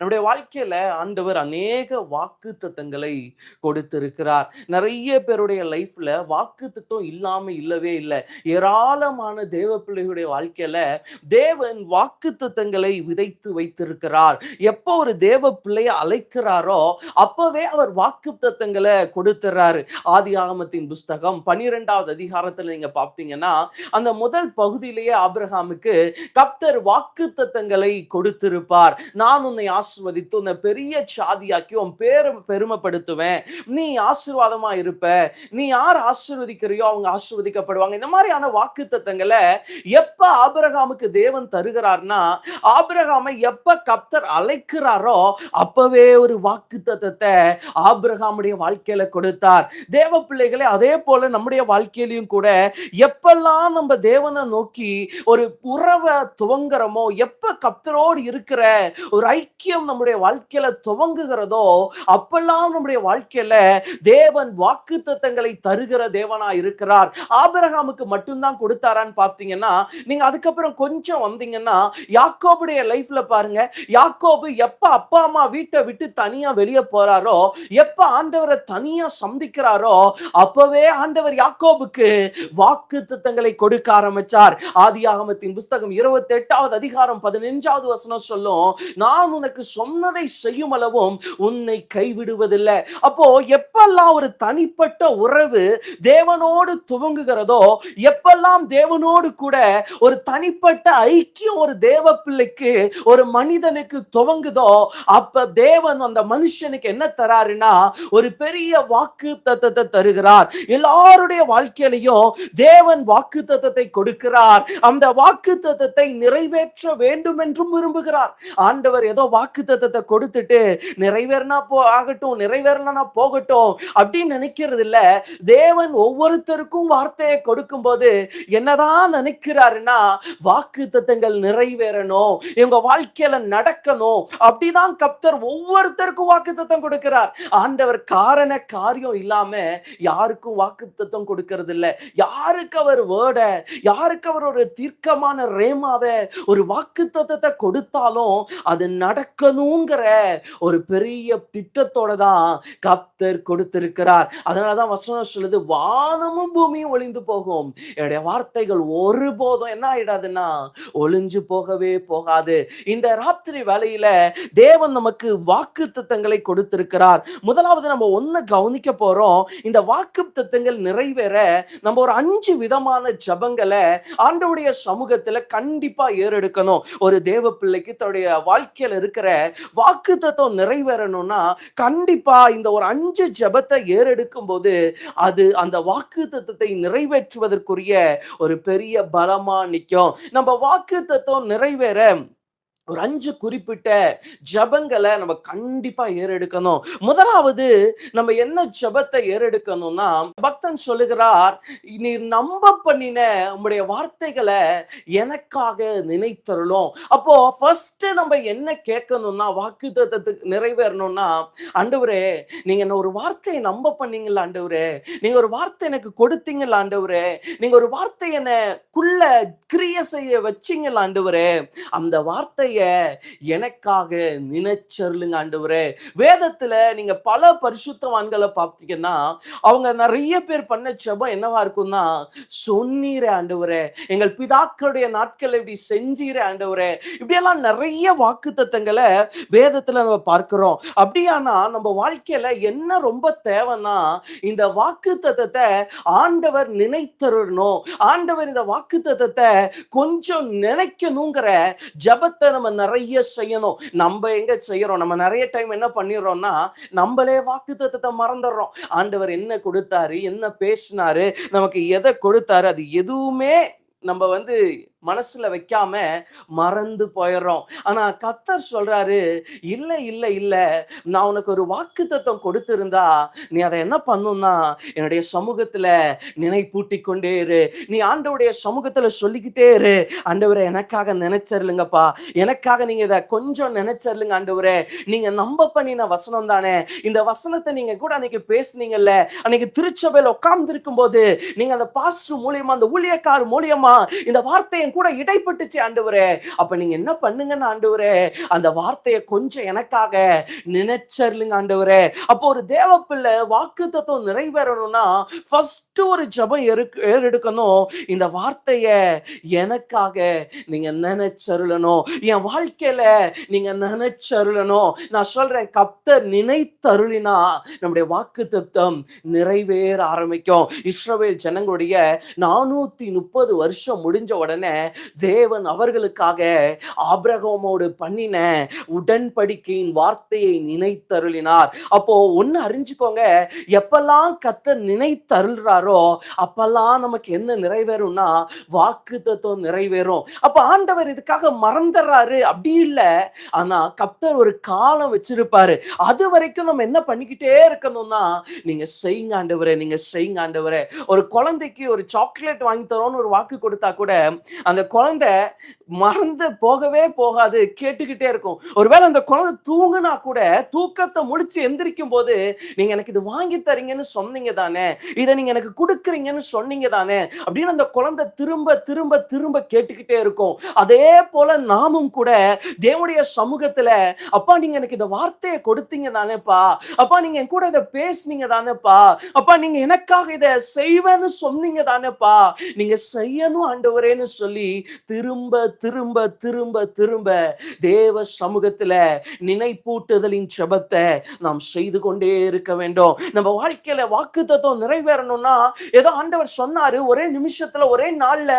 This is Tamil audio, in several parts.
நம்முடைய வாழ்க்கையில ஆண்டவர் அநேக வாக்குத்தத்தங்களை கொடுத்திருக்கிறார். நிறைய பேருடைய லைஃப்ல வாக்குத்தத்தம் இல்லாம இல்லவே இல்ல. ஏராளமான தேவ பிள்ளைகளுடைய வாழ்க்கையில தேவன் வாக்குத்தத்தங்களை விதைத்து வைத்திருக்கிறார். எப்போ ஒரு தேவ பிள்ளைய அழைக்கிறாரோ அப்பவே அவர் வாக்குத்தத்தங்களை கொடுத்துறாரு. ஆதியாகமத்தின் புஸ்தகம் 12வது அதிகாரத்துல நீங்க பார்த்தீங்கன்னா அந்த முதல் பகுதியிலேயே ஆபிரகாமுக்கு கர்த்தர் வாக்குத்தத்தங்களை கொடுத்திருப்பார். நான் உன்னை ஆசீர்வதித்து உன்னை பெரிய சாதியாக்கி உன் பேரை பெருமைப்படுத்துவேன், நீ ஆசீர்வாதமா இருப்ப, நீ யார் ஆசீர்வதிக்கிறியோ அவங்க ஆசீர்வதிக்கப்படுவாங்க. இந்த மாதிரியான வாக்குத்தத்தங்களை எப்ப ஆபிரகாமுக்கு தேவன் தருகிறார்னா, ஆபிரகாமை எப்ப கர்த்தர் அழைக்கிறாரோ அப்பவே ஒரு வாக்குத்தத்தத்தை ஆபிரகாமுடைய வாழ்க்கையில கொடுத்தார். தேவ பிள்ளைகளே, அதே போல நம்முடைய வாழ்க்கையிலும் கூட எப்பெல்லாம் நம்ம தேவனை நோக்கி ஒரு உறவை துவங்குறோமோ, எப்ப கர்த்தரோடு இருக்கிற ஒரு ஐக்கியம் நம்முடைய வாழ்க்கையில துவங்குகிறதோ அப்பெல்லாம் நம்முடைய வாழ்க்கையில தேவன் வாக்குத்தத்தங்களை தருகிற தேவனா இருக்கிறார். ஆபிரகாமுக்கு மட்டும்தான் கொடுத்தாரான்னு பார்த்தீங்கன்னா, நீங்க அதுக்கப்புறம் கொஞ்சம் வந்தீங்கன்னா யாக்கோபுடைய லைஃப்ல பாருங்க. யாக்கோபு எப்ப அப்பா அம்மா வீட்டை விட்டு தனியா வெளியே போறாரோ, எப்ப ஆண்டவரை தனியா சந்திக்கிறாரோ அப்பவே ஆண்டவர் யாக்கோபுக்கு வாக்குத்தத்தங்களை கொடுக்க ஆரம்பிச்சார். ஆதியாகமத்தின் புஸ்தகம் 28வது அதிகாரம் 15வது வசனம் சொல்லும், நான் உனக்கு சொன்னதை செய்யும் அளவும் உன்னை கைவிடுவதில்லை. அப்போ எப்பெல்லாம் ஒரு தனிப்பட்ட உறவு தேவனோடு துவங்குகிறதோ, எப்பெல்லாம் தேவனோடு கூட ஒரு தனிப்பட்ட ஐக்கியம் ஒரு தேவ பிள்ளைக்கு ஒரு மனிதனுக்கு துவங்குதோ அப்ப தேவன் அந்த மனுஷனுக்கு என்ன தராருன்னா ஒரு பெரிய வாக்குத்தத்தத்தை தருகிறார். எல்லாருடைய வாழ்க்கையிலையும் தேவன் வாக்குத்தத்தத்தை கொடுக்கிறார். அந்த வாக்குத்தத்தத்தை நிறைவேற்ற வேண்டும் என்றும் விரும்புகிறார். ஆண்டவர் ஏதோ வாக்குத்தத்தத்தை கொடுத்துட்டு நிறைவேறினா ஆகட்டும், நிறைவேறனா போகட்டும் அப்படின்னு நினைக்கிறது இல்ல. தேவன் ஒவ்வொருத்தருக்கும் வார்த்தையை கொடுக்கும் போது என்னதான் நினைக்கிறாருன்னா, வாக்குத்தத்தங்கள் நிறைவேறணும், இவங்க வாழ்க்கையில நடக்கணும். அப்படிதான் கர்த்தர் ஒவ்வொருத்தருக்கும் வாக்குத்தத்தம் கொடுக்கிறார். ஆண்டவர் காரண காரியம் இல்லாம யாருக்கும் வாக்குத்தத்தம் கொடுக்கிறது இல்ல. யாருக்கு அவர் வேர்ட, யாருக்கு அவர் ஒரு தீர்க்கமான ரேமாவை ஒரு வாக்குத்தத்தத்தை கொடுத்தாலும் அது நடக்கணுங்கிற ஒரு பெரிய திட்டத்தோட தான் கர்த்தர் கொடுத்திருக்கிறார். அதனாலதான் வசனம் சொல்லுது, வானமும் பூமியும் ஒளிந்து போகும், என்னுடைய வார்த்தைகள் ஒருபோதும் என்ன ஆயிடாதுன்னா ஒளிஞ்சு போகவே போகாது. இந்த ராத்திரி வேளையில தேவன் நமக்கு வாக்குத்தத்தங்களை கொடுத்திருக்கிறார். முதலாவது நம்ம ஒண்ணு கவனிக்க போறோம். இந்த வாக்குத்தத்தங்கள் நிறைவேற நம்ம ஒரு 5 விதமான ஜெபங்களை ஆண்டவருடைய சமூகத்துல கண்டிப்பா ஏறெடுக்கணும். ஒரு தேவ பிள்ளைக்கு தன்னுடைய வாழ்க்கையில இருக்கிற வாக்குத்தத்தம் நிறைவேறணும்னா கண்டிப்பா இந்த ஒரு 5 ஜெபத்தை ஏறெடுக்கும் போது அது அந்த வாக்குத்தத்தத்தை நிறைவேற்றுவதற்குரிய ஒரு பெரிய பலமா நிற்கும். நம்ம வாக்குத்தத்தம் நிறைவேற ஒரு 5 குறிப்பிட்ட ஜெபங்களை நம்ம கண்டிப்பா ஏறெடுக்கணும். முதலாவது நம்ம என்ன ஜெபத்தை ஏறெடுக்கணும்னா, பக்தன் சொல்லுகிறார், நீர் நம்ப பண்ணின உம்முடைய வார்த்தைகளை எனக்காக நினைத்தருளும். அப்போ ஃபர்ஸ்ட் நம்ம என்ன கேட்கணும்னா, வாக்குத்தத்தத்துக்கு நிறைவேறணும்னா, ஆண்டவரே நீங்க என்ன ஒரு வார்த்தையை நம்ப பண்ணீங்களா ஆண்டவரே, நீங்க ஒரு வார்த்தை எனக்கு கொடுத்தீங்களா ஆண்டவரே, நீங்க ஒரு வார்த்தை எனக்குள்ள கிரியை செய்ய வச்சீங்களா ஆண்டவரே, அந்த வார்த்தையை எனக்காக நினைச்சருளுங்க ஆண்டவரே. வேதத்துல நீங்க பல பரிசுத்தவான்களை பார்த்தீங்கன்னா அவங்க நிறைய பேர் பண்ண ஜெபம் என்னவா இருக்கும்னா, சொன்னீரே ஆண்டவரே, எங்கள் பிதாக்களுடைய நாட்கள் இப்படி செஞ்சீரே ஆண்டவரே, இப்படியெல்லாம் நிறைய வாக்குத்தத்தங்களை வேதத்துல நம்ம பார்க்கிறோம். அப்படியானா நம்ம வாழ்க்கையில என்ன ரொம்ப தேவைன்னா, இந்த வாக்குத்தத்தத்தை ஆண்டவர் நினைத்தருளணும், ஆண்டவர் இந்த வாக்குத்தத்தத்தை கொஞ்சம் நினைக்கணுங்கிற ஜெபத்தை நம்ம நிறைய செய்யணும். நம்ம எங்க செய்யறோம்? நம்ம நிறைய டைம் என்ன பண்ணிடுறோம்னா, நம்மளே வாக்குத்தத்தத்தை மறந்துடுறோம். ஆண்டவர் என்ன கொடுத்தாரு, என்ன பேசினாரு, நமக்கு எதை கொடுத்தாரு, அது எதுவுமே நம்ம மனசுல வைக்காம மறந்து போயிடுறோம். ஆனா கர்த்தர் சொல்றாரு, இல்ல இல்ல இல்ல, நான் உனக்கு ஒரு வாக்குத்தத்தம் கொடுத்திருந்தா நீ அதை என்ன பண்ணும்னா, என்னுடைய சமூகத்துல நினைப்பூட்டி கொண்டே இரு. நீ ஆண்டவருடைய சமூகத்துல சொல்லிக்கிட்டே இரு, ஆண்டவரே எனக்காக நினைச்சருலுங்கப்பா, எனக்காக நீங்க இதை கொஞ்சம் நினைச்சருலுங்க ஆண்டவரே, நீங்க நம்ப பண்ணின வசனம் தானே, இந்த வசனத்தை நீங்க கூட அன்னைக்கு பேசுனீங்கல்ல, அன்னைக்கு திருச்சபையில உட்கார்ந்து இருக்கும் போது நீங்க அந்த பாஸ்டர் மூலியமா, அந்த ஊழியக்கார் மூலியமா இந்த வார்த்தையை என் கூட இடைப்பட்டுச்சு ஆண்டவரே. அப்ப நீங்க என்ன பண்ணுங்கன்னு ஆண்டவரே, அந்த வார்த்தையை கொஞ்சம் எனக்காக நினைச்சருளுங்க ஆண்டவரே. அப்போ ஒரு தேவ பிள்ளை வாக்குத்தத்தம் நிறைவேறணும்னா ஃபர்ஸ்ட் ஒரு ஜெபம் ஏறெடுக்கணும். இந்த வார்த்தைய எனக்காக நீங்க நினைச்சருளணும். என் வாழ்க்கையில நீங்க நினைச்சருளணும். நான் சொல்றேன், கர்த்தர் நினைத்தருளினா நம்முடைய வாக்குத்தத்தம் நிறைவேற ஆரம்பிக்கும். இஸ்ரவேல் ஜனங்களுடைய 430 வருஷம் முடிஞ்ச உடனே தேவன் அவர்களுக்காக ஆபிரகாமோடு பண்ணின உடன்படிக்கையின் வார்த்தையை நினைத்தருளினார். அப்போ ஒன்னு அறிஞ்சுக்கோங்க, எப்பெல்லாம் கர்த்தர் நினைத்தருள்றாரோ அப்பெல்லாம் நமக்கு என்ன நிறைவேறும்னா வாக்குத்தத்தம் நிறைவேறும். அப்ப ஆண்டவர் இதுக்காக மறந்துடுறாரு அப்படி இல்ல. ஆனா கர்த்தர் ஒரு காலம் வச்சிருப்பாரு. அது வரைக்கும் நம்ம என்ன பண்ணிக்கிட்டே இருக்கணும்னா, நீங்க செய்யுங்க ஆண்டவரே, நீங்க செய்யுங்க ஆண்டவரே. ஒரு குழந்தைக்கு ஒரு சாக்லேட் வாங்கி தரோம்னு ஒரு வாக்கு கொடுத்தா கூட அந்த குழந்தை மறந்து போகவே போகாது, கேட்டுக்கிட்டே இருக்கும். ஒருவேளை அந்த குழந்தை தூங்குனா கூட தூக்கத்தை முடிச்சு எந்திரிக்கும் போது, நீங்க எனக்கு இது வாங்கி தரீங்கன்னு சொன்னீங்க தானே, இதை நீங்க எனக்கு கொடுக்குறீங்கன்னு சொன்னீங்க தானே அப்படின்னு அந்த குழந்தை திரும்ப திரும்ப திரும்ப கேட்டுக்கிட்டே இருக்கும். அதே போல நாமும் கூட தேவனுடைய சமூகத்துல, அப்பா நீங்க எனக்கு இந்த வார்த்தையை கொடுத்தீங்க தானேப்பா, அப்பா நீங்க என் கூட இதை பேசுனீங்க தானேப்பா, அப்பா நீங்க எனக்காக இதை செய்வேன்னு சொன்னீங்க தானேப்பா, நீங்க செய்யணும் ஆண்டவரேன்னு சொல்லி திரும்ப திரும்ப திரும்ப திரும்ப தேவ சமூகத்துல நினைப்பூட்டுதலின் ஜெபத்தை நாம் செய்து கொண்டே இருக்க வேண்டும். நம்ம வாழ்க்கையில வாக்குத்தத்தம் நிறைவேறணும்னா ஏதோ ஆண்டவர் சொன்னாரு ஒரே நிமிஷத்துல ஒரே நாள்ல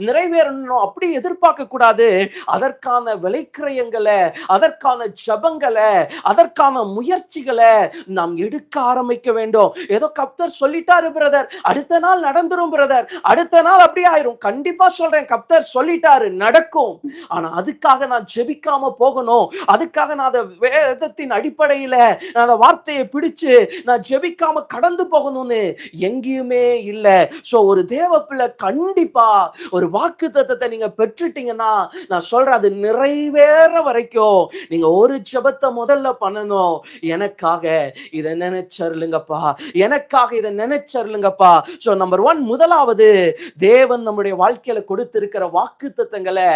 நிறைவேறணும் அப்படி எதிர்பார்க்க கூடாது. அதற்கான விலைக்கிரயங்களை, அதற்கான ஜெபங்களை, அதற்கான முயற்சிகளை நாம் எடுக்க ஆரம்பிக்க வேண்டும். ஏதோ கர்த்தர் சொல்லிட்டாரு பிரதர், அடுத்த நாள் நடந்துரும் பிரதர், அடுத்த நாள் அப்படி ஆயிரும். கண்டிப்பா சொல்றேன், கர்த்தர் சொல்லிட்டாரு நடக்கும். ஆனா அதுக்காக நான் ஜெபிக்காம போகணும், அதுக்காக நான் அந்த வேதத்தின் அடிப்படையில நான் அந்த வார்த்தையை பிடிச்சு நான் ஜெபிக்காம கடந்து போகணும்னு எங்கேயுமே இல்ல. சோ ஒரு தேவ பிள்ளை கண்டிப்பா ஒரு வாக்குத்தத்தத்தை நீங்க பெற்றுட்டீங்கன்னா, நான் சொல்றேன் அது நிறைவேற வரைக்கும் நீங்க ஒரு ஜெபத்தை முதல்ல பண்ணணும். எனக்காக இதை நினைச்சருளுங்கப்பா, எனக்காக இதை நினைச்சருளுங்கப்பா. சோ நம்பர் 1, முதலாவது தேவன் நம்முடைய வாழ்க்கையில கொடுத்திருக்கிற வாக்குத்தத்தங்களை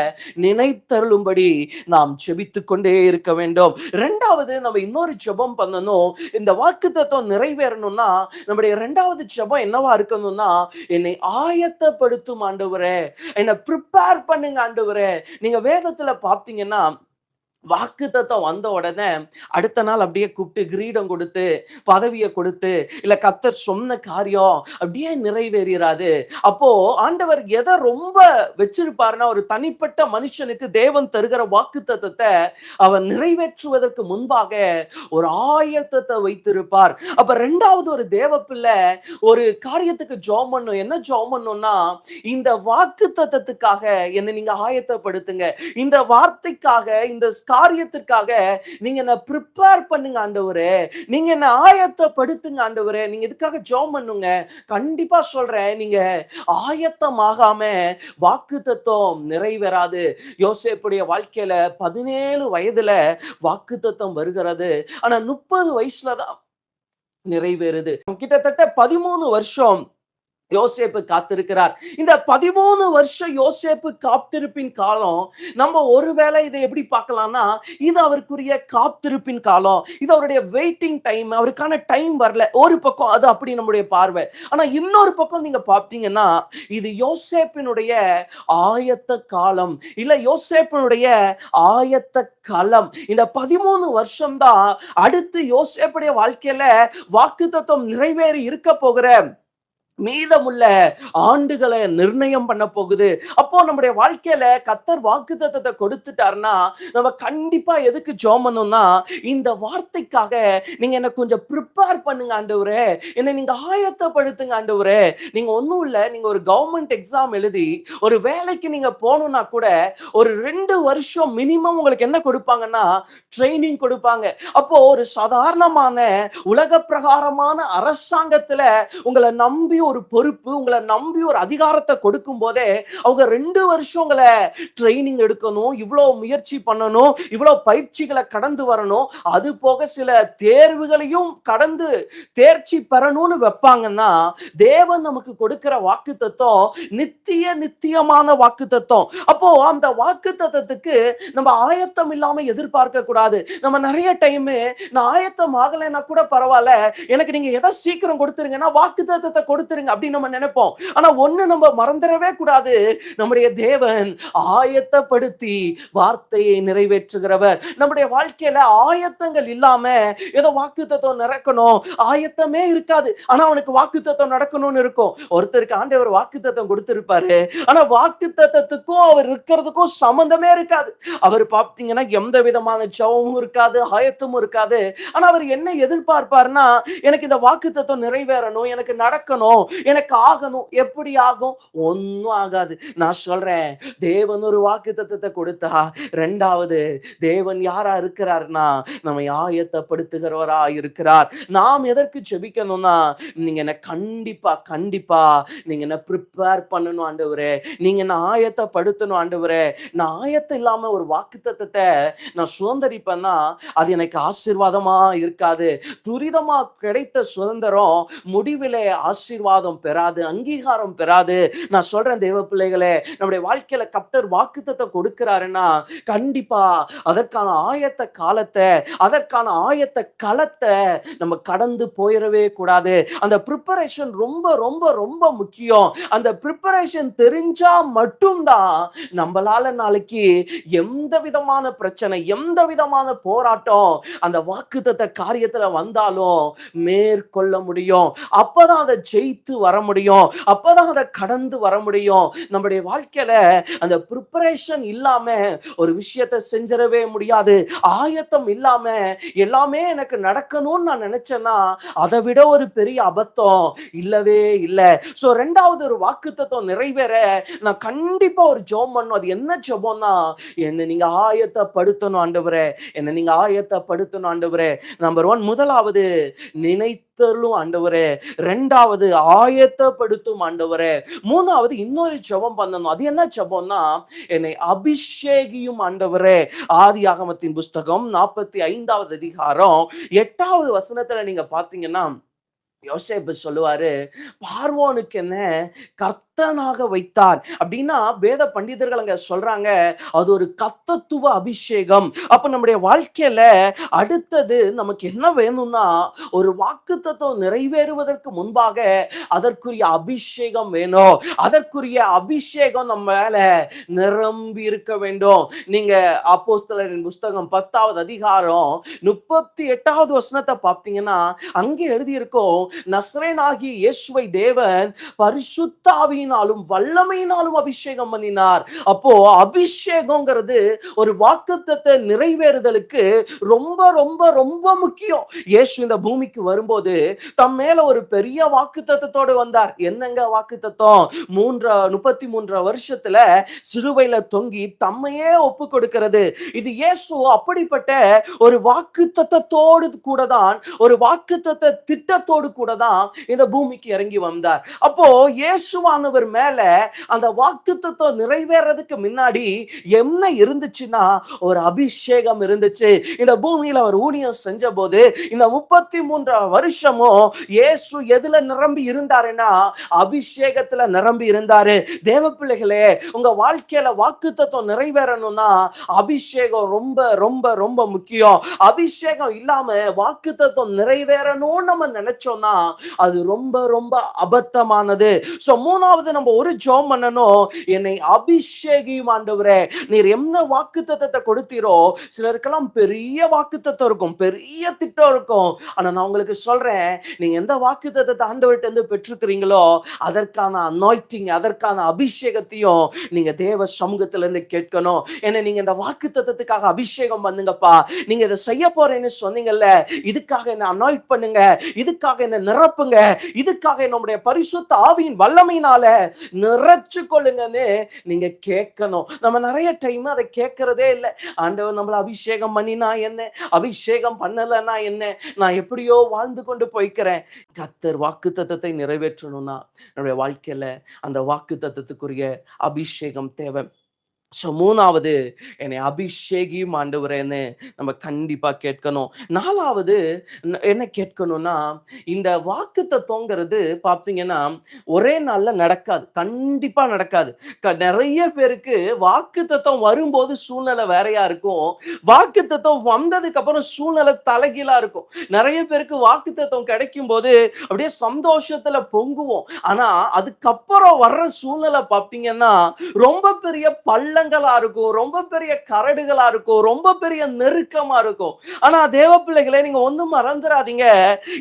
நினைத்தருளும்படி நாம் ஜெபித்துக் கொண்டே இருக்க வேண்டும். இரண்டாவது நம்ம இன்னொரு ஜெபம் பண்ணணும். இந்த வாக்குத்தத்தம் நிறைவேறணும்னா நம்முடைய இரண்டாவது ஜெபம் என்னவா இருக்கணும்னா, என்னை ஆயத்தப்படுத்தும் ஆண்டவரே, என்னை ப்ரிப்பேர் பண்ணுங்க ஆண்டவரே. நீங்க வேதத்துல பார்த்தீங்கன்னா வாக்குத்தத்தம் வந்த உடனே அடுத்த நாள் அப்படியே கூப்பிட்டு கிரீடம் கொடுத்து பதவியை கொடுத்து இல்ல கர்த்தர் சொன்ன காரியம் அப்படியே நிறைவேறாது. அப்போ ஆண்டவர் எதை ரொம்ப வச்சிருப்பாருன்னா, ஒரு தனிப்பட்ட மனுஷனுக்கு தேவன் தருகிற வாக்குத்தத்தத்தை அவர் நிறைவேற்றுவதற்கு முன்பாக ஒரு ஆயத்தத்தை வைத்திருப்பார். அப்ப இரண்டாவது ஒரு தேவ பிள்ளை ஒரு காரியத்துக்கு ஜெபம் பண்ணும். என்ன ஜெபம் பண்ணும்னா, இந்த வாக்குத்தத்தத்துக்காக என்னை நீங்க ஆயத்தப்படுத்துங்க, இந்த வார்த்தைக்காக இந்த காரியத்திற்காக நீங்க என்ன ப்ரிப்பேர் பண்ணுங்க ஆண்டவரே, நீங்க என்ன ஆயத்தப்படுத்துங்க ஆண்டவரே. நீங்க இதுக்காக ஜெபம் பண்ணுங்க. கண்டிப்பா சொல்றேன், நீங்க ஆயத்தமாகாம வாக்குத்தத்தம் நிறைவேறாது. யோசேப்புடைய வாழ்க்கையில 17 வயதுல வாக்குத்தத்தம் வருகிறது. ஆனா 30 வயசுல தான் நிறைவேறுது. கிட்டத்தட்ட 13 வருஷம் யோசேப்பு காத்திருக்கிறார். இந்த 13 வருஷம் யோசேப்பு காத்திருப்பின் காலம் நம்ம ஒருவேளை இதை எப்படி பார்க்கலாம்னா, இது அவருக்குரிய காத்திருப்பின் காலம், இது அவருடைய வெயிட்டிங் டைம், அவருக்கான டைம் வரல. ஒரு பக்கம் அது அப்படி நம்முடைய பார்வை. ஆனா இன்னொரு பக்கம் நீங்க பார்த்தீங்கன்னா, இது யோசேப்பினுடைய ஆயத்த காலம், இல்ல யோசேப்பினுடைய ஆயத்த களம். இந்த 13 வருஷம் தான் அடுத்து யோசேப்புடைய வாழ்க்கையில வாக்குத்தத்தம் நிறைவேறி இருக்க போகிற மீதமுள்ள ஆண்டுகளை நிர்ணயம் பண்ண போகுது. அப்போ நம்முடைய வாழ்க்கையில கர்த்தர் வாக்குத்தத்தத்தை கொடுத்துட்டாருன்னா, நம்ம கண்டிப்பா எதுக்கு ஜெபம் பண்ணணும்னா, இந்த வார்த்தைக்காக நீங்க என்ன கொஞ்சம் ப்ரிப்பேர் பண்ணுங்க ஆண்டவரே, என்னை நீங்க ஆயத்தப்படுத்துங்க ஆண்டவரே. நீங்க ஒண்ணும் இல்ல, நீங்க ஒரு கவர்மெண்ட் எக்ஸாம் எழுதி ஒரு வேலைக்கு நீங்க போகணும்னா கூட ஒரு 2 வருஷம் மினிமம் உங்களுக்கு என்ன கொடுப்பாங்கன்னா ட்ரைனிங் கொடுப்பாங்க. அப்போ ஒரு சாதாரணமான உலக பிரகாரமான அரசாங்கத்துல உங்களை நம்பி ஒரு பொறுப்பு, உங்களை நம்பி ஒரு அதிகாரத்தை கொடுக்கும் போதே அவங்க 2 வருஷம் உங்களை ட்ரைனிங் எடுக்கணும், இவ்வளோ முயற்சி பண்ணணும், இவ்வளோ பயிற்சிகளை கடந்து வரணும், அது போக சில தேர்வுகளையும் கடந்து தேர்ச்சி பெறணும்னு வைப்பாங்கன்னா, தேவன் நமக்கு கொடுக்கிற வாக்குத்தத்தம் நித்தியமான வாக்குத்தத்தம். அப்போ அந்த வாக்குத்தத்தத்துக்கு நம்ம ஆயத்தம் இல்லாம எதிர்பார்க்க கூடாது. நம்ம நிறைய டைம் நான் ஆயத்தம் ஆகலைன்னா கூட பரவாயில்ல, எனக்கு நீங்க எதை சீக்கிரம் கொடுத்துருங்கன்னா வாக்குத்தத்தத்தை கொடுத்துருங்க அப்படின்னு நம்ம நினைப்போம். ஆனா ஒண்ணு நம்ம மறந்துடவே கூடாது, நம்முடைய தேவன் ஆயத்தப்படுத்தி வார்த்தையை நிறைவேற்றுகிறவர். நம்முடைய வாழ்க்கையில ஆயத்தங்கள் இல்லாம ஏதோ வாக்குத்தத்தம் நடக்கணும், ஆயத்தமே இருக்காது, ஆனா அவனுக்கு வாக்குத்தத்தம் நடக்கணும்னு இருக்கும். ஒருத்தருக்கு ஆண்டவர் வாக்குத்தத்தம் கொடுத்திருப்பாரு, ஆனா வாக்குத்தத்தத்துக்கும் அவர் இருக்கிறதுக்கும் சம்பந்தமே இருக்காது. அவர் பார்த்தீங்கன்னா எந்த விதமான ஜெபமும் இருக்காது, ஆயத்தமும் இருக்காது. ஆனா அவர் என்ன எதிர்பார்ப்பார்னா, எனக்கு இந்த வாக்குத்தத்தம் நிறைவேறணும், எனக்கு நடக்கணும், எனக்கு ஆகணும். எப்படி ஆகும்? ஒன்னும் ஆகாது. நான் சொல்றேன், தேவன் ஒரு வாக்குத்தத்தத்தை கொடுத்தா, இரண்டாவது தேவன் யாரா இருக்கிறார்னா நம்மை ஆயத்தப்படுத்துகிறவரா இருக்கிறார். நாம் எதற்கு ஜெபிக்கணும்னா, நீங்க என்ன கண்டிப்பா நீங்க என்ன ப்ரிப்பேர் பண்ணணும் ஆண்டவரே, நீங்க என்ன ஆயத்தப்படுத்தணும் ஆண்டவரே. நான் ஆயத்தம் இல்லாம ஒரு வாக்குத்தத்தத்தை நான் சுதந்திரிப்பேன்னா அது எனக்கு ஆசீர்வாதமா இருக்காது. துரிதமா கிடைத்த சுதந்திரம் முடிவிலே ஆசீர்வாதம் பெறாது, அங்கீகாரம் பெறாது. நான் சொல்றேன் தேவ பிள்ளைகளே, நம்முடைய வாழ்க்கையில கர்த்தர் வாக்குத்தத்தம் கொடுக்கிறாருன்னா கண்டிப்பா அதற்கான ஆயத்த காலத்தை, அதற்கான ஆயத்த களத்தை நம்ம கடந்து போயிடவே கூடாது. அந்த ப்ரிப்பரேஷன் ரொம்ப ரொம்ப ரொம்ப முக்கியம். அந்த ப்ரிப்பரேஷன் தெரிஞ்சா மட்டும்தான் நம்மளால நாளைக்கு எந்த விதமான பிரச்சனை, எந்த விதமான போராட்டம் அந்த வாக்குத்தத்த காரியத்துல வந்தாலும் மேற்கொள்ள முடியும். அப்பதான் அதை ஜெயித்து வர முடியும், அப்பதான் அதை கடந்து வர முடியும். நம்முடைய வாழ்க்கையில அந்த ப்ரிப்பரேஷன் இல்லாம ஒரு விஷயத்தை செஞ்சிடவே முடியாது. ஆயத்தம் இல்லாம எல்லாமே எனக்கு நடக்கணும்னு நான் நினைச்சேன்னா அதை விட ஒரு பெரிய அபத்தம் இல்லவே இல்லை. சோ ரெண்டாவது ஒரு வாக்குத்தத்தம் நிறைவேற நான் கண்டிப்பா ஒரு ஜெபம் பண்ணணும். அது என்ன ஜெபம்னா, என்ன நீங்க ஆயத்தப்படுத்தணும் ஆண்டவரே, என்ன நீங்க ஆயத்தப்படுத்தணும் ஆண்டவரே. நம்பர் 1, முதலாவது நினைத்தருளும் ஆண்டவரே, இரண்டாவது ஆயத்தப்படுத்தும் ஆண்டவரே, மூணாவது இன்னொரு ஜெபம் பண்ணணும். அது என்ன ஜெபம்னா, என்னை அபிஷேகியும் ஆண்டவரே. ஆதியாகமத்தின் புஸ்தகம் 45வது அதிகாரம் 8வது வசனத்துல நீங்க பாத்தீங்கன்னா யோசேப்பு சொல்லுவாரு, பார்வோனுக்கு என்ன கர்த்தனாக வைத்தார் அப்படின்னா, வேத பண்டிதர்கள் அங்க சொல்றாங்க அது ஒரு கர்த்தத்துவ அபிஷேகம். அப்ப நம்முடைய வாழ்க்கையில அடுத்தது நமக்கு என்ன வேணும்னா, ஒரு வாக்குத்தத்தம் நிறைவேறுவதற்கு முன்பாக அதற்குரிய அபிஷேகம் வேணும். அதற்குரிய அபிஷேகம் நம்ம மேல நிரம்பி இருக்க வேண்டும். நீங்க அப்போஸ்தலரின் புஸ்தகம் 10வது அதிகாரம் 38வது வசனத்தை பார்த்தீங்கன்னா அங்கே எழுதியிருக்கும், நசரேயனாகிய இயேசுவை தேவன் பரிசுத்த ஆவியினாலும் வல்லமையினாலும் அபிஷேகம் பண்ணினார். அப்போ அபிஷேகம்ங்கிறது ஒரு வாக்குத்தத்த நிறைவேறுதலுக்கு ரொம்ப ரொம்ப ரொம்ப முக்கியம். இயேசு இந்த பூமிக்கு வரும்போது தம் மேல ஒரு பெரிய வாக்குத்தத்தத்தோடு வந்தார். என்னங்க வாக்குத்தத்தம்? 33 வருஷத்துல சிலுவையில தொங்கி தம்மையே ஒப்பு கொடுக்கிறது. இது இயேசு அப்படிப்பட்ட ஒரு வாக்குத்தத்தத்தோடு கூட தான், ஒரு வாக்குத்தத்த திட்டத்தோடு கூட தான் இந்த பூமிக்கு இறங்கி வந்தார். அப்போ இயேசுவானவர் மேல அந்த வாக்குத்தத்தம் நிறைவேறதுக்கு முன்னாடி என்ன இருந்துச்சுன்னா ஒரு அபிஷேகம் இருந்துச்சு. இந்த பூமியில அவர் ஊழியம் செஞ்ச போது இந்த 33 வருஷமும் இயேசு எதுல நிரம்பி இருந்தாருன்னா அபிஷேகத்துல நிரம்பி இருந்தாரு. தேவ பிள்ளைகளே, உங்க வாழ்க்கையில வாக்குத்தத்தம் நிறைவேறணும்னா அபிஷேகம் ரொம்ப ரொம்ப ரொம்ப முக்கியம். அபிஷேகம் இல்லாம வாக்குத்தத்தம் நிறைவேறணும்னு நம்ம நினைச்சோம்னா அது ரொம்ப ரொம்ப அபத்தமானது. சோ மூணாவது நம்ம ஒரு ஜெபம் பண்ணணும், என்னை அபிஷேகியும் ஆண்டவரே. நீர் என்ன வாக்குத்தத்தத்தை கொடுத்தீரோ, சிலருக்கெல்லாம் பெரிய வாக்குத்தத்தம் இருக்கும், பெரிய திட்டம் இருக்கும். ஆனா நான் உங்களுக்கு சொல்றேன், நீங்க எந்த வாக்குத்தத்தத்தை ஆண்டவர்கிட்ட இருந்து பெற்றுக்கிறீங்களோ அதற்கான அனாயிண்டிங், அதற்கான அபிஷேகத்தையும் நீங்க தேவ சமூகத்துல இருந்து கேட்கணும். என்ன நீங்க இந்த வாக்குத்தத்தத்துக்காக அபிஷேகம் பண்ணுங்கப்பா, நீங்க இதை செய்ய போறேன்னு சொன்னீங்கல்ல, இதுக்காக என்ன அனாயிண்ட் பண்ணுங்க, இதுக்காக என்ன நிரப்புங்க, இதுக்காக நம்முடைய பரிசுத்த ஆவியின் வல்லமையினால நிறைச்சு கொள்ளுங்கன்னு நீங்க கேட்கணும். நம்ம நிறைய டைம் அதை கேட்கறதே இல்லை. ஆண்டவர் நம்மளை அபிஷேகம் பண்ணினா என்ன, அபிஷேகம் பண்ணலைன்னா என்ன, நான் எப்படியோ வாழ்ந்து கொண்டு போய்க்கிறேன். கர்த்தர் வாக்கு தத்தத்தை நிறைவேற்றணும்னா நம்முடைய வாழ்க்கையில அந்த வாக்கு தத்தத்துக்குரிய அபிஷேகம் தேவை. ஸோ 3வது என்னை அபிஷேகியும் ஆண்டவரேன்னு நம்ம கண்டிப்பா கேட்கணும். 4வது என்ன கேட்கணும்னா, இந்த வாக்குத்தத்தம்ங்கிறது பார்த்தீங்கன்னா, ஒரே நாள்ல நடக்காது. கண்டிப்பா நடக்காது. நெறைய பேருக்கு வாக்குத்தத்தம் வரும்போது சூழ்நிலை வேறையா இருக்கும். வாக்குத்தத்தம் வந்ததுக்கு அப்புறம் சூழ்நிலை தலைகீழா இருக்கும். நெறைய பேருக்கு வாக்குத்தத்தம் கிடைக்கும்போது அப்படியே சந்தோஷத்துல பொங்குவோம். ஆனா அதுக்கப்புறம் வர்ற சூழ்நிலை பார்த்தீங்கன்னா, ரொம்ப பெரிய பள்ளங்களா இருக்கும், ரொம்ப பெரிய கரடுகளா இருக்கும், ரொம்ப பெரிய நெருக்கமா இருக்கும். ஆனா தேவ பிள்ளைகளே, நீங்க ஒண்ணும் மறந்துடாதீங்க,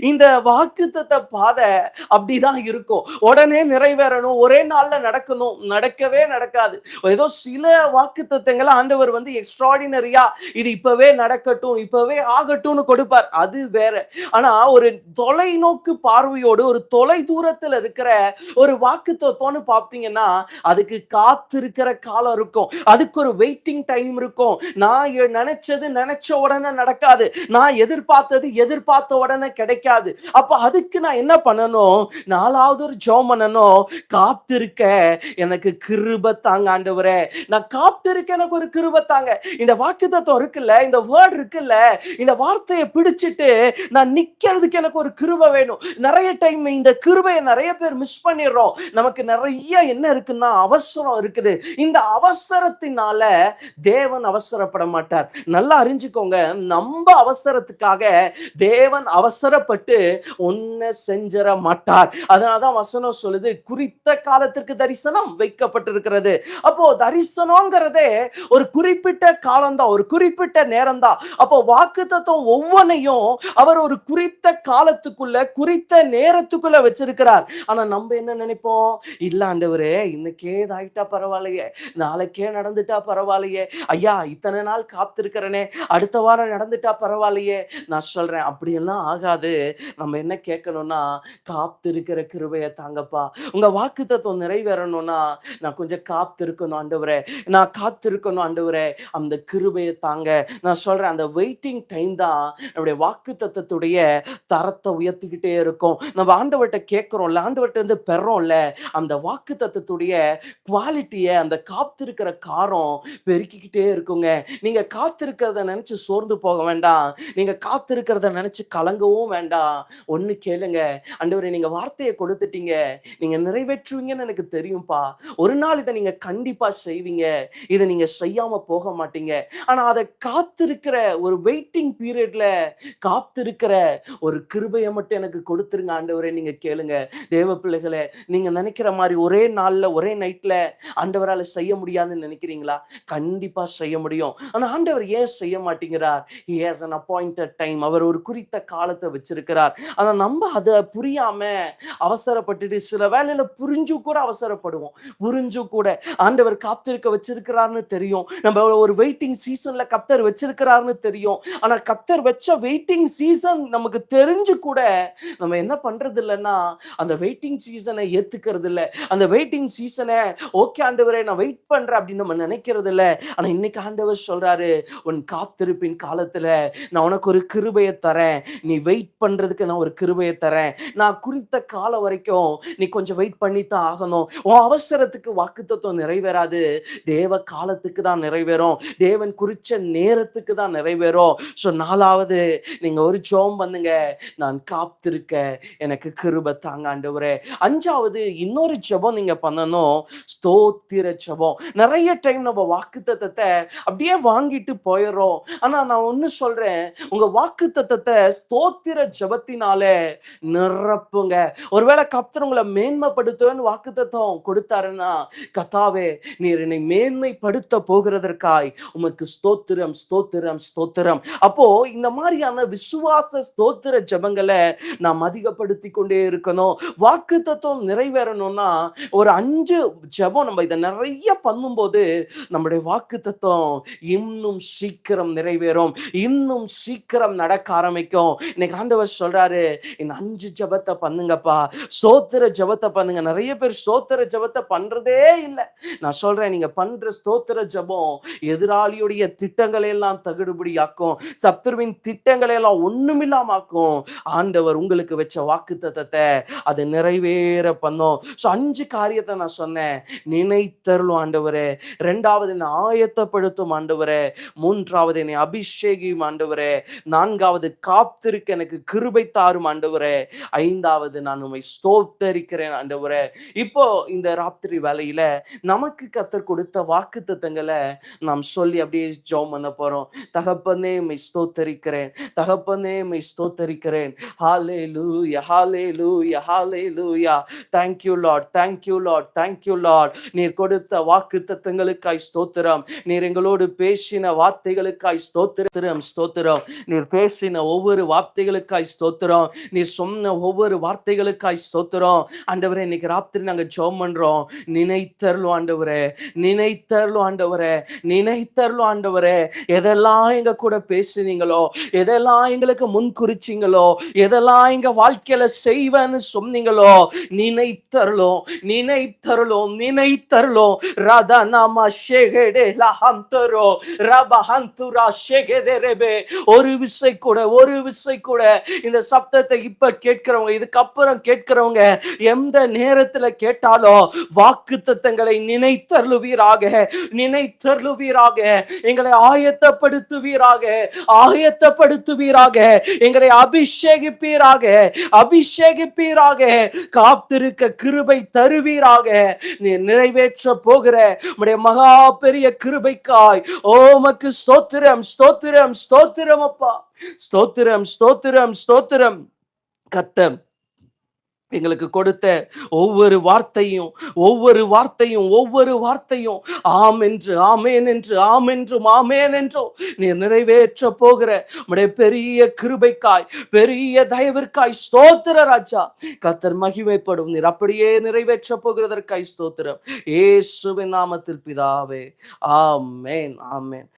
இந்த வாக்குத்தத்த பாதை அப்படிதான் இருக்கும். உடனே நிறைவேறணும், ஒரே நாள்ல நடக்கணும், நடக்கவே நடக்காது. ஏதோ சில வாக்குத்தத்தங்களை ஆண்டவர் எக்ஸ்ட்ராடினரியா இது இப்பவே நடக்கட்டும், இப்பவே ஆகட்டும்னு கொடுப்பார், அது வேற. ஆனா ஒரு தொலைநோக்கு பார்வையோடு ஒரு தொலை தூரத்துல இருக்கிற ஒரு வாக்குத்தத்தம்னு பார்த்தீங்கன்னா, அதுக்கு காத்திருக்கிற காலம் இருக்கும், அதுக்கு ஒரு வெயிட்டிங் டைம் இருக்கும். நான் நினைச்சது நினைச்ச உடனே நடக்காது, நான் எதிர்பார்த்தது எதிர்பார்த்த உடனே கிடைக்காது. அப்ப அதுக்கு நான் என்ன பண்ணணும்? 4வது ஒரு ஜெபம் பண்ணணும். காத்திருக்க எனக்கு கிருபை தாங்க ஆண்டவரே, நான் காத்திருக்க எனக்கு ஒரு கிருபை தாங்க. இந்த வாக்குத்தத்தம் இருக்குல்ல, இந்த வேர்ட் இருக்குல்ல, இந்த வார்த்தையை பிடிச்சிட்டு நான் நிக்கிறதுக்கு எனக்கு ஒரு கிருபை வேணும். நிறைய டைம் இந்த கிருபையை நிறைய பேர் மிஸ் பண்ணிடுறோம். நமக்கு நிறைய என்ன இருக்குன்னா அவசரம் இருக்குது. இந்த அவசரத்தினால தேவன் அவசரப்பட மாட்டார். நல்லா அறிஞ்சுக்கோங்க, நம்ம அவசரத்துக்காக தேவன் அவசரப்பட்டு ஒன்ன செஞ்சர மாட்டார். அதனாலதான் வசனம் சொல்லுது, குறித்த காலத்திற்கு தரிசனம் வைக்கப்பட்டிருக்கிறது. அப்போ தரிசனம்ங்கிறதே ஒரு குறிப்பிட்ட காலம் தான், ஒரு குறிப்பிட்ட நேரம் தான். அப்போ வாக்குத்தத்தம் ஒவ்வொன்னையும் அவர் ஒரு குறித்த காலத்துக்குள்ள குறித்த நேரத்துக்குள்ள வச்சிருக்கிறார். ஆனா நம்ம என்ன நினைப்போம்? இல்ல ஆண்டவரே, இன்னைக்கே இதாயிட்டா பரவாயில்லையே, நாளைக்கே நடந்துட்டா பரவாயில்லையே, ஐயா இத்தனை நாள் காத்திருக்கிறனே, அடுத்த வாரம் நடந்துட்டா பரவாயில்லையே. நான் சொல்றேன், அப்படியெல்லாம் ஆகாது. நம்ம என்ன கேட்கணும்னா, காத்திருக்கிற கிருபையை தாங்கப்பா. உங்க வாக்குத்தத்தம் நிறைவேறணும்னா நான் கொஞ்சம் காத்திருக்கணும் ஆண்டவரே, நான் காத்திருக்கணும் ஆண்டவரே, அந்த கிருபையை தாங்க. நான் சொல்றேன், அந்த வெயிட்டிங் டைம் தான் நம்முடைய வாக்குத்தத்தத்துடைய தரத்தை உயர்த்திக்கிட்டே இருக்கும். நம்ம ஆண்டவர்கிட்ட கேட்கிறோம்ல, ஆண்டவர்கிட்ட இருந்து பெறோம்ல, அந்த வாக்குத்தத்தத்துடைய குவாலிட்டியை, அந்த காத்திருக்கிற காரம் பெருக்கிக்கிட்டே இருக்குங்க. நீங்க காத்திருக்கிறத நினைச்சு சோர்ந்து போக வேண்டாம், நீங்க காத்திருக்கிறத நினைச்சு கலங்கவும் வேண்டாம். ஒண்ணு கேளுங்க, ஆண்டவரே நீங்க வார்த்தையை கொடுத்துட்டீங்க, நீங்க நிறைவேற்றுவீங்கன்னு எனக்கு தெரியும்பா. ஒரு நாள் இதை நீங்க கண்டிப்பா செய்வீங்க, இதை நீங்க செய்யாம போக மாட்டீங்க. ஆனா அதை காத்திருக்கிற ஒரு வெயிட்டிங் பீரியட்ல காத்திருக்கிற ஒரு கிருபையை மட்டும் எனக்கு கொடுத்துருங்க ஆண்டவரே. நீங்க கேளுங்க தேவ பிள்ளைகளே, நீங்க நினைக்கிற மாதிரி ஒரே நாள்ல ஒரே நைட்ல ஆண்டவரால செய்ய முடியாதுன்னு நினைக்கிறீங்களா? கண்டிப்பா செய்ய முடியும். ஆனா ஆண்டவர் ஏன் செய்ய மாட்டேங்கிறார்? He has an appointed time. அவர் ஒரு குறித்த காலத்தை வச்சிருக்கிறார். ஆனா நம்ம அதை புரியாம அவசரப்பட்டுட்டு சில வேளையில புரிஞ்சு கூட அவசரப்படுவோம். புரிஞ்சு கூட ஆண்டவர் காத்திருக்க வச்சிருக்கிறார்னு தெரியும், நம்ம ஒரு வெயிட்டிங் சீசன்ல கர்த்தர் வச்சிருக்கிறார்னு தெரியும். ஆனா கர்த்தர் வச்ச வெயிட்டிங் சீசன் நமக்கு தெரிஞ்சு கூட நம்ம என்ன பண்றது இல்லைன்னா, அந்த வெயிட்டிங் சீசனை ஏத்துக்கிறது இல்லை. அந்த வெயிட்டிங் சீசனை ஓகே ஆண்டவரே நான் வெயிட் பண்றேன் அப்படின்னு நம்ம நினைக்கிறது இல்லை. ஆனா இன்னைக்கு ஆண்டவர் சொல்றாரு, உன் காத்திருப்பின் காலத்துல நான் உனக்கு ஒரு கிருபையை தரேன், நீ வெயிட் பண்றதுக்கு நான் ஒரு கிருபையை தரேன். நான் குறித்த காலம் வரைக்கும் நீ கொஞ்சம் வெயிட் பண்ணித்தான் ஆகணும். உன் அவசரத்துக்கு வாக்குத்தத்தம் நிறைவேறாது, தேவ காலத்துக்கு தான் நிறைவேறும், தேவன் குறிச்ச நேரத்துக்கு தான் நிறைவேறும். ஸோ 4வது நீங்க ஒரு ஜெபம் பண்ணுங்க, நான் காத்திருக்க எனக்கு கிருபை தாங்க ஆண்டவரே. 5வது இன்னொரு ஜெபம் நீங்க பண்ணணும், ஸ்தோத்திர ஜெபம். நிறைய டைம் நம்ம வாக்குத்தத்தத்தை அப்படியே வாங்கிட்டு போயிடுறோம். ஆனா நான் ஒண்ணு சொல்றேன், உங்க வாக்குத்தத்தத்தை ஸ்தோத்திர ஜெபத்தினாலே நிரப்புங்க. ஒருவேளை கர்த்தர் உங்களை மேன்மைப்படுத்துவேன்னு வாக்குத்தத்தம் கொடுத்தாருன்னா, கர்த்தாவே நீர் என்னை மேன்மைப்படுத்த போகிறதற்காய் உமக்கு ஸ்தோத்திரம் ஸ்தோத்திரம் ஸ்தோத்திரம். அப்போ இந்த மாதிரியான விசுவாச ஸ்தோத்திர ஜெபங்களை நாம் அதிகப்படுத்தி கொண்டே இருக்கணும். வாக்குத்தத்தம் நிறைவேறணும்னா ஒரு 5 ஜெபம் நம்ம இதை நிறைய பண்ணும்போது வரும்போது நம்முடைய வாக்குத்தத்தம் இன்னும் சீக்கிரம் நிறைவேறும், இன்னும் சீக்கிரம் நடக்க ஆரம்பிக்கும். இன்னைக்கு ஆண்டவர் சொல்றாரு, இந்த 5 ஜெபத்தை பண்ணுங்கப்பா, ஸ்தோத்திர ஜெபத்தை பண்ணுங்க. நிறைய பேர் ஸ்தோத்திர ஜெபத்தை பண்றதே இல்ல. நான் சொல்றேன், நீங்க பண்ற ஸ்தோத்திர ஜெபம் எதிராளியுடைய திட்டங்களை எல்லாம் தகுடுபடியாக்கும், சத்துருவின் திட்டங்களை எல்லாம் ஒண்ணுமில்லாமாக்கும். ஆண்டவர் உங்களுக்கு வச்ச வாக்குத்தத்தத்தை அது நிறைவேற பண்ணும். சோ 5 காரியத்தை நான் சொன்னேன். நினைத்தருளும் ஆண்டவரே, 2வது என்னை ஆயத்தப்படுத்தும் ஆண்டவரே, 3வது என்னை அபிஷேகியும் ஆண்டவரே, 4வது காத்திருக்க எனக்கு கிருபை தாரும் ஆண்டவரே, 5வது நான் உம்மை ஸ்தோத்தரிக்கிறேன் ஆண்டவரே. இப்போ இந்த ராத்திரி வேளையில நமக்கு கர்த்தர் கொடுத்த வாக்குத்தத்தங்களை நாம் சொல்லி அப்படியே ஜெபம் பண்ண போறோம். தகப்பனே உம்மை ஸ்தோத்தரிக்கிறேன், தகப்பனே உம்மை ஸ்தோத்தரிக்கிறேன். ஹalleluya ஹalleluya ஹalleluya. thank you lord thank you lord thank you lord. நீர் கொடுத்த வாக்குத்தத்தங்களுக்காய் ஸ்தோத்திரம். நீர் எங்களோடு பேசின வார்த்தைகளுக்காய் ஸ்தோத்திரம் ஸ்தோத்திரம். நீர் பேசின ஒவ்வொரு வார்த்தைகளுக்காய் ஸ்தோத்திரம். நீர் சொன்ன ஒவ்வொரு வார்த்தைகளுக்காய் ஸ்தோத்திரம். ஆண்டவரே, இன்னைக்கு ராத்திரி நாங்க ஜெபம் பண்றோம். நினைத்தருளும் ஆண்டவரே, நினைத்தருளும் ஆண்டவரே, நினைத்தருளும் ஆண்டவரே. எதெல்லாம் எங்க கூட பேசுனீங்களோ, எதெல்லாம் எங்களுக்கு முன் குறிச்சீங்களோ, எதெல்லாம் எங்க வாழ்க்கையில செய்வேன்னு சொன்னீங்களோ, நினைத்தருளும் நினைத்தருளும் நினைத்தருளும். ராதா நாமா ஷேகடே லஹந்தரோ ரபஹந்துரா ஷேகதேரபே. ஒரு விசை கூட இந்த சப்தத்தை இப்ப கேட்கிறவங்க, இதுக்கப்புறம் கேட்கிறவங்க, எந்த நேரத்துல கேட்டாலும் வாக்குத்தத்தங்களை நினைத்தருளுவீராக, நினைத்தருளுவீராக. எங்களை ஆயத்தப்படுத்துவீராக, ஆயத்தப்படுத்துவீராக. எங்களை அபிஷேகிப்பீராக, அபிஷேகிப்பீராக. காத்திருக்க கிருபை தருவீராக. நீ நிறைவேற்ற போகிற உம்முடைய மகா பெரிய கிருபைக்காய் உமக்கு ஸ்தோத்திரம் ஸ்தோத்திரம் ஸ்தோத்திரம் அப்பா. ஸ்தோத்திரம் ஸ்தோத்திரம் ஸ்தோத்திரம். கர்த்தர் எங்களுக்கு கொடுத்த ஒவ்வொரு வார்த்தையும் ஆம் என்று ஆமேன் என்று ஆம் என்றும் ஆமேன் என்றும் நீ நிறைவேற்ற போகிற உம்முடைய பெரிய கிருபைக்காய், பெரிய தயவிற்காய் ஸ்தோத்திர ராஜா. கர்த்தர் மகிமைப்படும். நீர் அப்படியே நிறைவேற்ற போகிறதற்காய் ஸ்தோத்திரம். இயேசுவின் நாமத்தில் பிதாவே, ஆமென் ஆமென்.